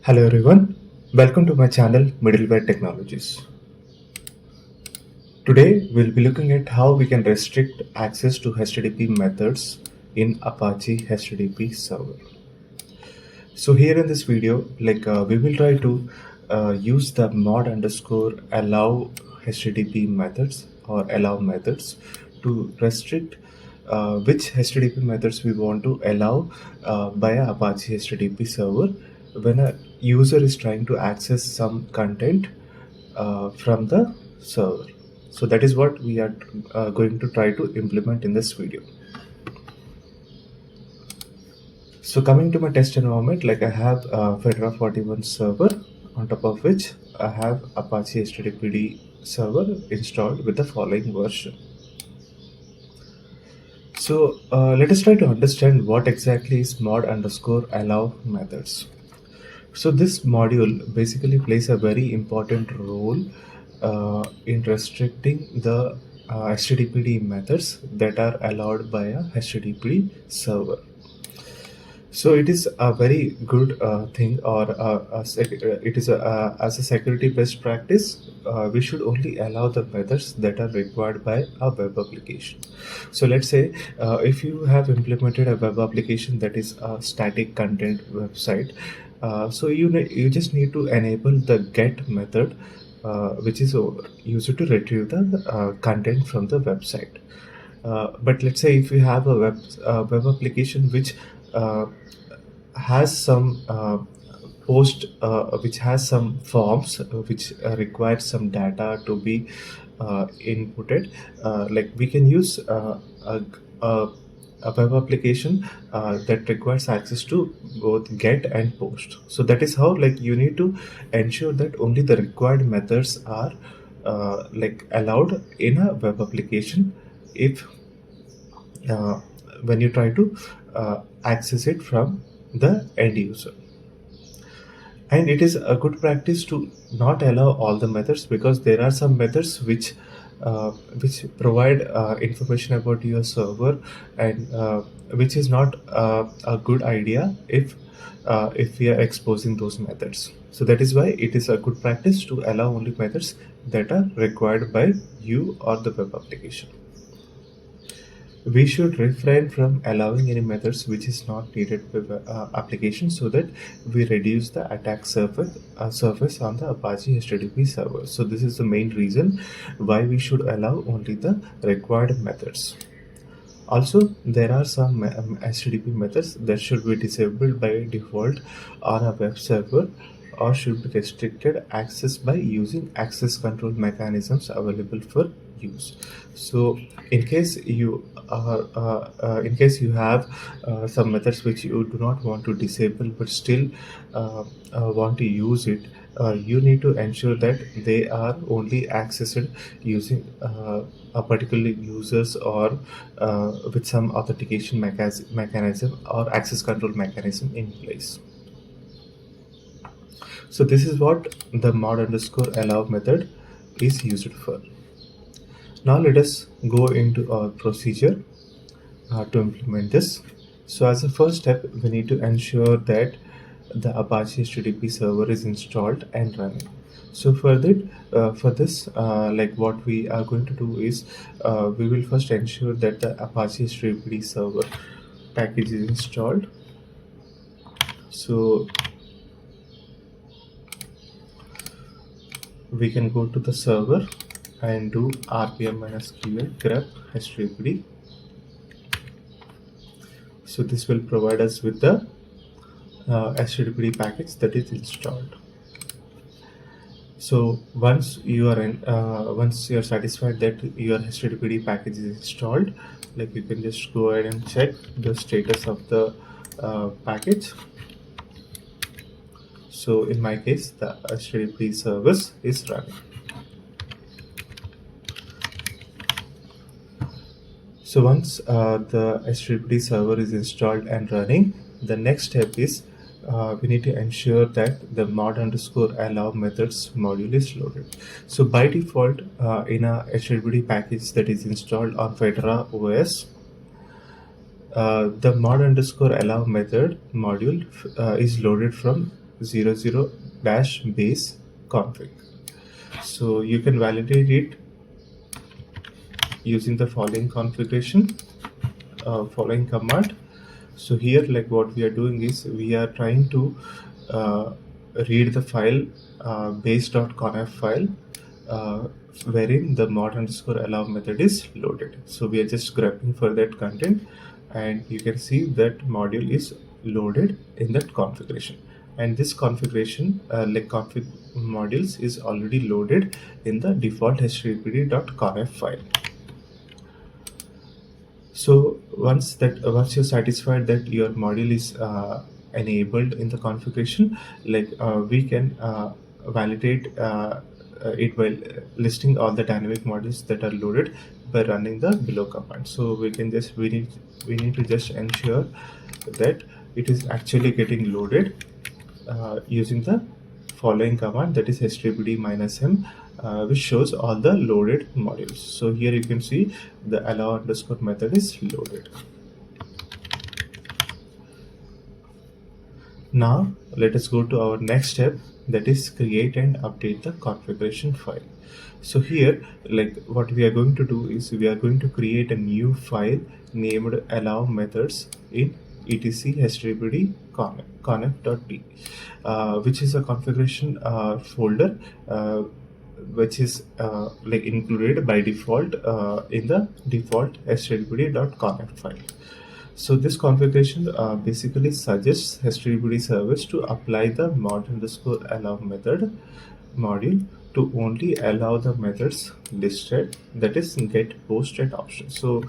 Hello everyone, welcome to my channel Middleware Technologies. Today we'll be looking at how we can restrict access to HTTP methods in Apache HTTP server. So here in this video, we will try to use the mod underscore allow HTTP methods or allow methods to restrict which HTTP methods we want to allow by a Apache HTTP server when a user is trying to access some content from the server. So that is what we are going to try to implement in this video. So coming to my test environment, I have a Fedora 41 server, on top of which I have Apache HTTPD server installed with the following version. So let us try to understand what exactly is mod underscore allow methods. So this module basically plays a very important role in restricting the HTTPD methods that are allowed by a HTTP server. So it is a very good thing, or it is as a security best practice. We should only allow the methods that are required by a web application. So let's say if you have implemented a web application that is a static content website, so you just need to enable the get method, which is used to retrieve the content from the website. But let's say if you have a web application which has some which has some forms which require some data to be inputted, like we can use a, a web application that requires access to both get and post. So that is how, you need to ensure that only the required methods are allowed in a web application if when you try to access it from the end user. And it is a good practice to not allow all the methods, because there are some methods which provide information about your server, and which is not a good idea if we are exposing those methods. So that is why it is a good practice to allow only methods that are required by you or the web application. We should refrain from allowing any methods which is not needed by application, so that we reduce the attack surface on the Apache HTTP server. So this is the main reason why we should allow only the required methods. Also, there are some HTTP methods that should be disabled by default on a web server, or should be restricted access by using access control mechanisms available for use. So in case you have some methods which you do not want to disable but still want to use it, you need to ensure that they are only accessed using a particular users, or with some authentication mechanism or access control mechanism in place. So this is what the mod underscore allow method is used for. Now let us go into our procedure to implement this. So as a first step, we need to ensure that the Apache HTTP server is installed and running. So for this, what we are going to do is we will first ensure that the Apache HTTP server package is installed. So we can go to the server and do rpm-qa grep httpd. So this will provide us with the httpd package that is installed. So once you are satisfied that your httpd package is installed, you can just go ahead and check the status of the package. So in my case, the HTTP service is running. So once the HTTP server is installed and running, the next step is we need to ensure that the mod underscore allow methods module is loaded. So by default, in a HTTP package that is installed on Fedora OS, the mod underscore allow method module is loaded from 00-base config. So you can validate it using the following configuration, following command. So here, like what we are doing is we are trying to uh, read the file, base.conf file, uh, wherein the mod underscore allow method is loaded. So we are just grabbing for that content, and you can see that module is loaded in that configuration. And this configuration, like config modules, is already loaded in the default http.conf file. So once you're satisfied that your module is enabled in the configuration, like we can validate it by listing all the dynamic modules that are loaded by running the below command. So we need to just ensure that it is actually getting loaded using the following command, that is httpd-m, which shows all the loaded modules. So here you can see the allow underscore method is loaded. Now let us go to our next step, that is create and update the configuration file. So here, like what we are going to do is we are going to create a new file named allow methods in etc httpd connect.t, which is a configuration folder which is like included by default in the default httpd.connect file. So this configuration basically suggests HTTP service to apply the mod underscore allow method module to only allow the methods listed, that is get, post, and option. So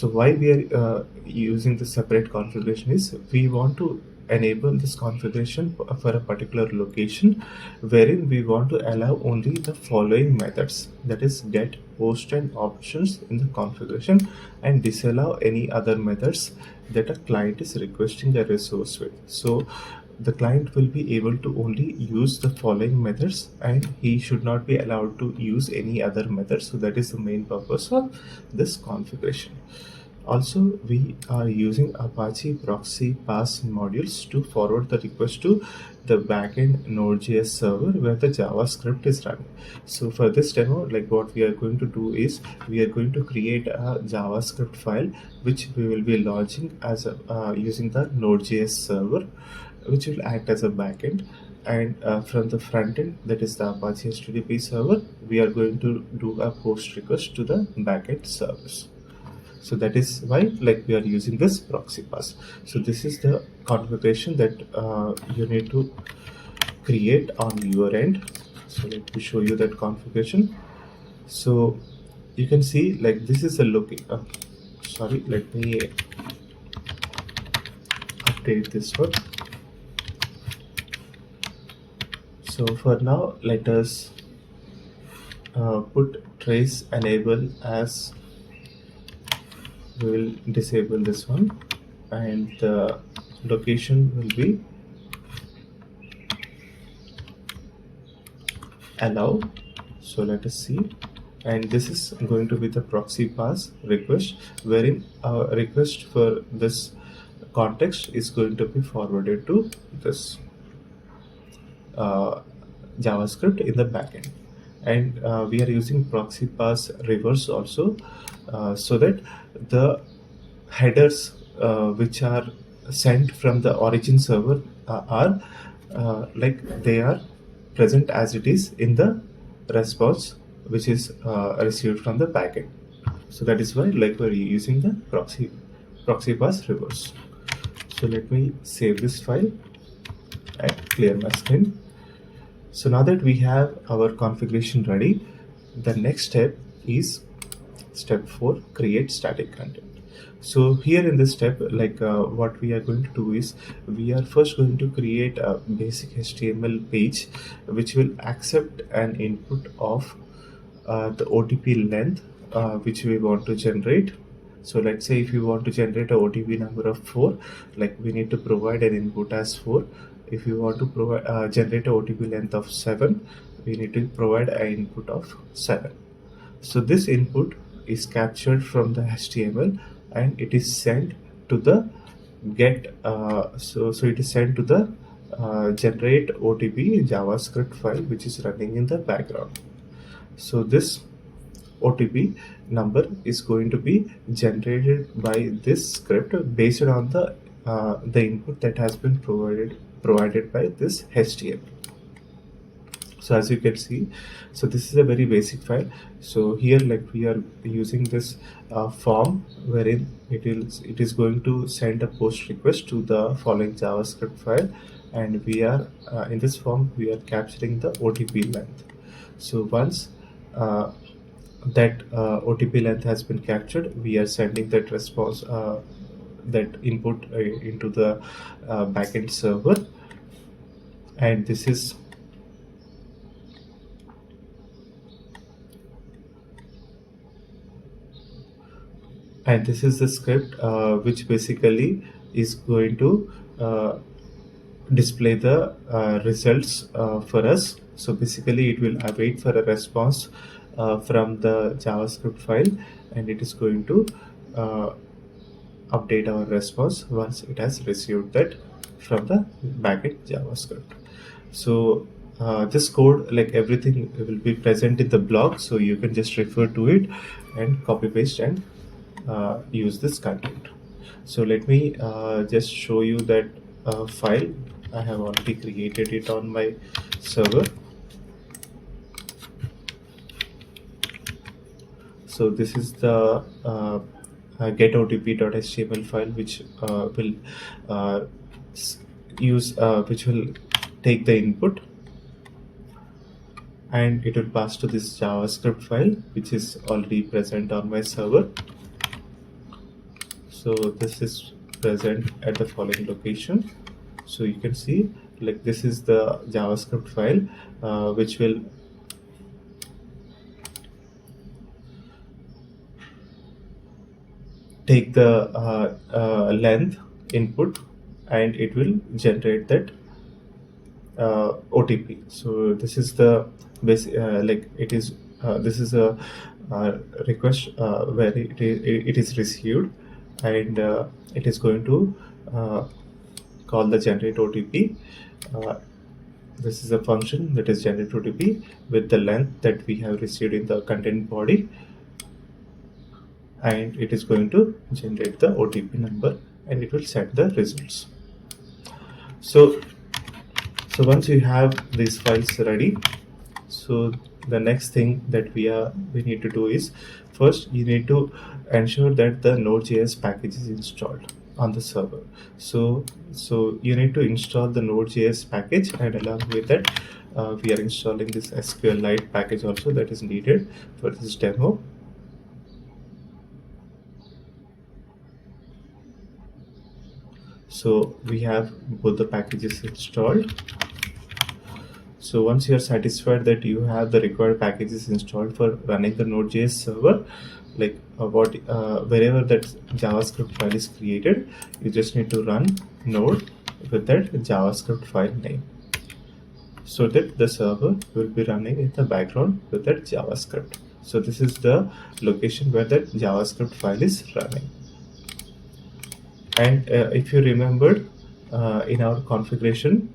why we are using the separate configuration is we want to enable this configuration for a particular location wherein we want to allow only the following methods, that is get, post, and options in the configuration, and disallow any other methods that a client is requesting a resource with. So the client will be able to only use the following methods, and he should not be allowed to use any other methods. So that is the main purpose of this configuration. Also, we are using Apache proxy pass modules to forward the request to the backend Node.js server where the JavaScript is running. So for this demo, like what we are going to do is we are going to create a JavaScript file which we will be launching as a, using the Node.js server, which will act as a backend. And from the front end, that is the Apache HTTP server, we are going to do a post request to the backend service. So that is why like we are using this proxy pass. So this is the configuration that you need to create on your end. So let me show you that configuration. So you can see like this is the sorry, let me update this one. So for now, let us put trace enable as, we will disable this one, and the location will be allow. So let us see, and this is going to be the proxy pass request, wherein our request for this context is going to be forwarded to this JavaScript in the backend. And we are using proxy pass reverse also, so that the headers which are sent from the origin server are like they are present as it is in the response which is received from the backend. So that is why like we're using the proxy pass reverse. So let me save this file and clear my screen. So now that we have our configuration ready, the next step is step 4, create static content. So here in this step, like what we are going to do is we are first going to create a basic HTML page which will accept an input of the OTP length which we want to generate. So let's say if you want to generate a OTP number of 4, like we need to provide an input as 4. If you want to provide generate a OTP length of 7, we need to provide an input of 7. So this input is captured from the HTML and it is sent to the get. So it is sent to the generate OTP JavaScript file which is running in the background. So this OTP number is going to be generated by this script based on the input that has been provided by this HTML. So as you can see, so this is a very basic file. So here, like, we are using this form wherein it is going to send a post request to the following JavaScript file, and we are in this form we are capturing the OTP length. So once that OTP length has been captured, we are sending that response, that input into the backend server, and this is the script which basically is going to display the results for us. So basically it will await for a response from the JavaScript file, and it is going to update our response once it has received that from the backend JavaScript. So this code, like everything, will be present in the blog, so you can just refer to it and copy paste and use this content. So let me just show you that file. I have already created it on my server. So this is the getOTP.html file which will which will take the input, and it will pass to this JavaScript file which is already present on my server. So this is present at the following location. So you can see, like, this is the JavaScript file which will take the length input, and it will generate that OTP. So this is the basic, like, it is this is a request where it is received, and it is going to call the generate OTP. This is a function that is generate OTP with the length that we have received in the content body, and it is going to generate the OTP number, and it will set the results. So once you have these files ready, so the next thing that we need to do is, first you need to ensure that the Node.js package is installed on the server. So you need to install the Node.js package, and along with that we are installing this SQLite package also that is needed for this demo. So we have both the packages installed. So once you are satisfied that you have the required packages installed for running the Node.js server, like wherever that JavaScript file is created, you just need to run node with that JavaScript file name, so that the server will be running in the background with that JavaScript. So this is the location where that JavaScript file is running. And if you remembered in our configuration,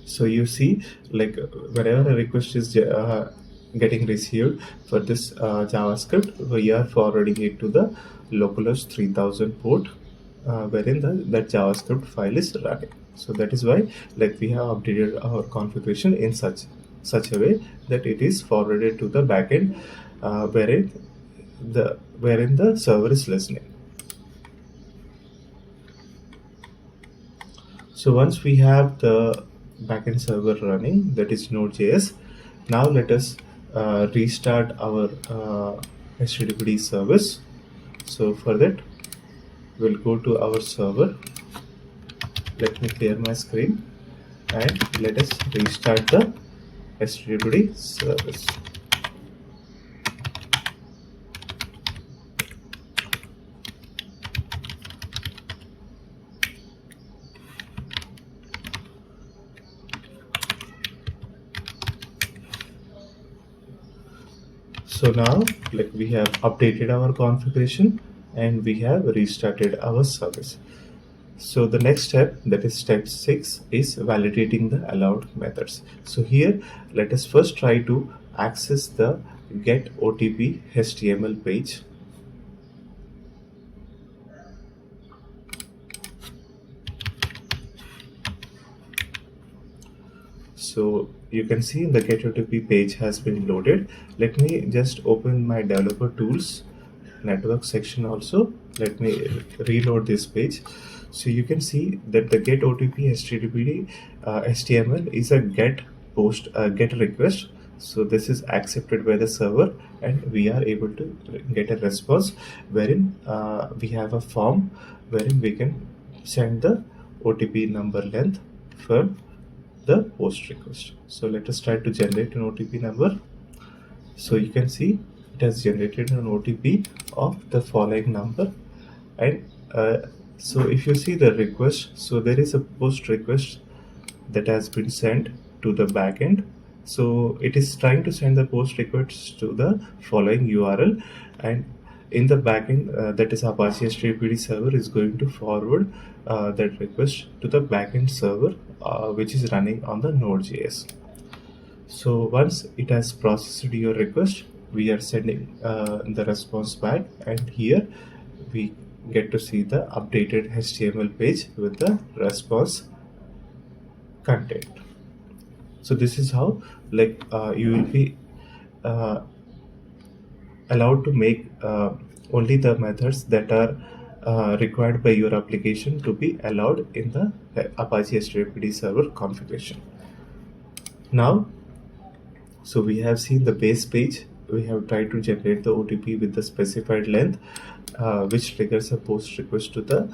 so you see, like, whenever a request is getting received for this JavaScript, we are forwarding it to the localhost 3000 port wherein that JavaScript file is running. So that is why, like, we have updated our configuration in such a way that it is forwarded to the backend wherein the server is listening. So once we have the backend server running, that is Node.js, now let us restart our HTTP service. So for that, we'll go to our server. Let me clear my screen, and let us restart the HTTP service. So now, like, we have updated our configuration and we have restarted our service. So the next step, that is step 6, is validating the allowed methods. So here let us first try to access the get OTP HTML page. So you can see the get OTP page has been loaded. Let me just open my developer tools network section also. Let me reload this page. So you can see that the get OTP HTTP HTML is a get request. So this is accepted by the server, and we are able to get a response wherein we have a form wherein we can send the OTP number length for the post request. So let us try to generate an OTP number. So you can see it has generated an OTP of the following number. And so if you see the request, so there is a post request that has been sent to the backend. So it is trying to send the post request to the following URL, and in the backend, that is Apache HTTP server is going to forward that request to the backend server, which is running on the Node.js. So once it has processed your request, we are sending the response back, and here we get to see the updated HTML page with the response content. So this is how you will be uh, allowed to make only the methods that are required by your application to be allowed in the Apache HTTP server configuration. Now, so we have seen the base page. We have tried to generate the OTP with the specified length, which triggers a post request to the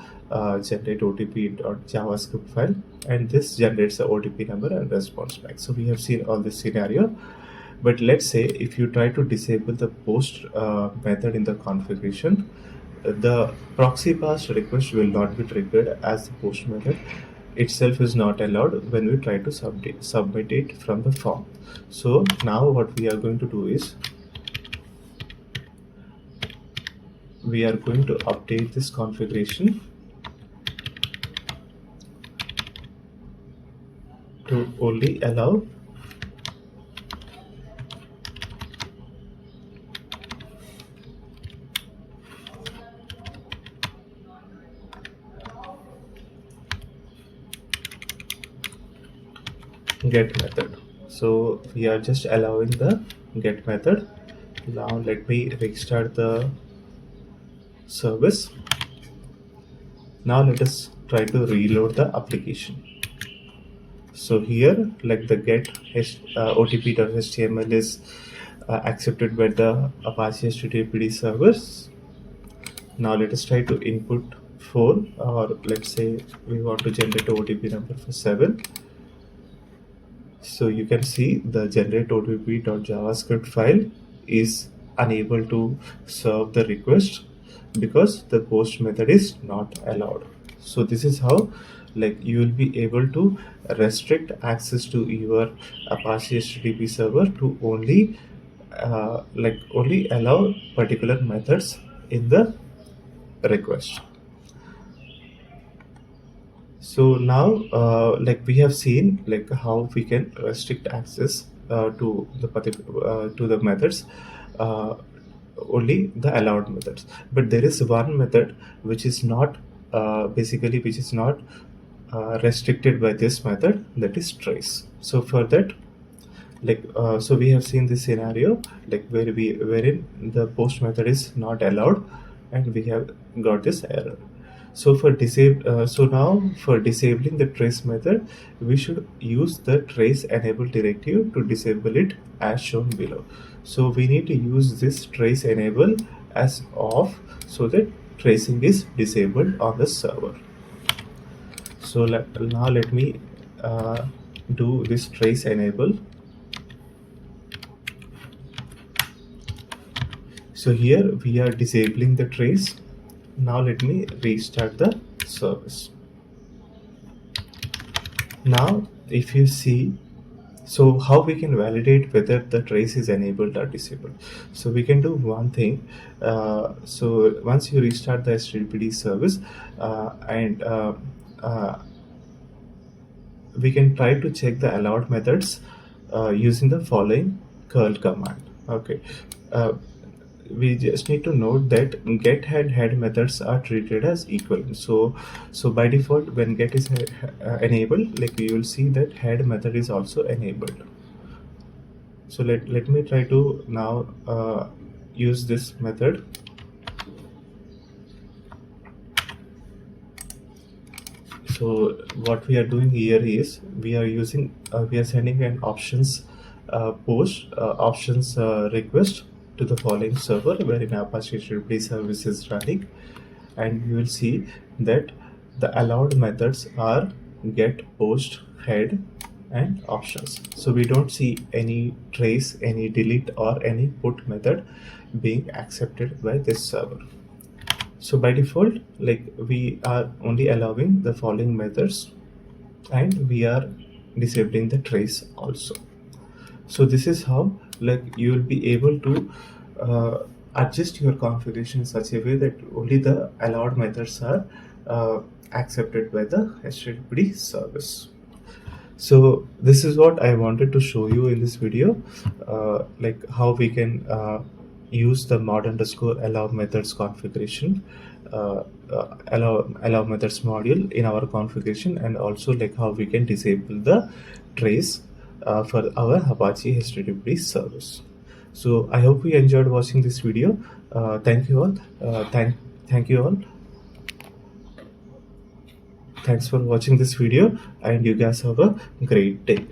generate OTP.javascript file, and this generates the OTP number and response back. So we have seen all this scenario. But let's say if you try to disable the post method in the configuration, the proxy pass request will not be triggered, as the post method itself is not allowed when we try to submit it from the form. So now what we are going to do is we are going to update this configuration to only allow get method. So we are just allowing the get method. Now let me restart the service. Now let us try to reload the application. So here, like the get OTP.html is accepted by the Apache HTTP servers. Now let us try to input 4, or let's say we want to generate OTP number for 7. So you can see the generate OTP.javascript file is unable to serve the request because the post method is not allowed. So this is how you will be able to restrict access to your Apache HTTP server to only only allow particular methods in the request. So now we have seen how we can restrict access to the methods, uh, only the allowed methods. But there is one method which is not which is not restricted by this method, that is trace. So for that, so we have seen this scenario wherein the post method is not allowed, and we have got this error. So now for disabling the trace method, we should use the trace enable directive to disable it as shown below. So we need to use this trace enable as off so that tracing is disabled on the server. So now let me do this trace enable. So here we are disabling the trace. Now let me restart the service. Now if you see, So how we can validate whether the trace is enabled or disabled? So we can do one thing. So once you restart the HTTPD service, and uh, we can try to check the allowed methods using the following curl command. Okay. uh, we just need to note that get head methods are treated as equal. So by default, when get is enabled, like you will see that head method is also enabled. So let me try to now use this method. So what we are doing here is we are using we are sending an options options request to the following server wherein Apache HTTP service is running, and you will see that the allowed methods are get, post, head, and options. So we don't see any trace, any delete, or any put method being accepted by this server. So by default, like we are only allowing the following methods, and we are disabling the trace also. So this is how, like, you will be able to adjust your configuration in such a way that only the allowed methods are accepted by the HTTP service. So this is what I wanted to show you in this video, like how we can use the mod underscore allow methods configuration, allow methods module in our configuration, and also like how we can disable the trace for our Apache HTTP service. So I hope you enjoyed watching this video. Thank you all. Thank you all. Thanks for watching this video, and you guys have a great day.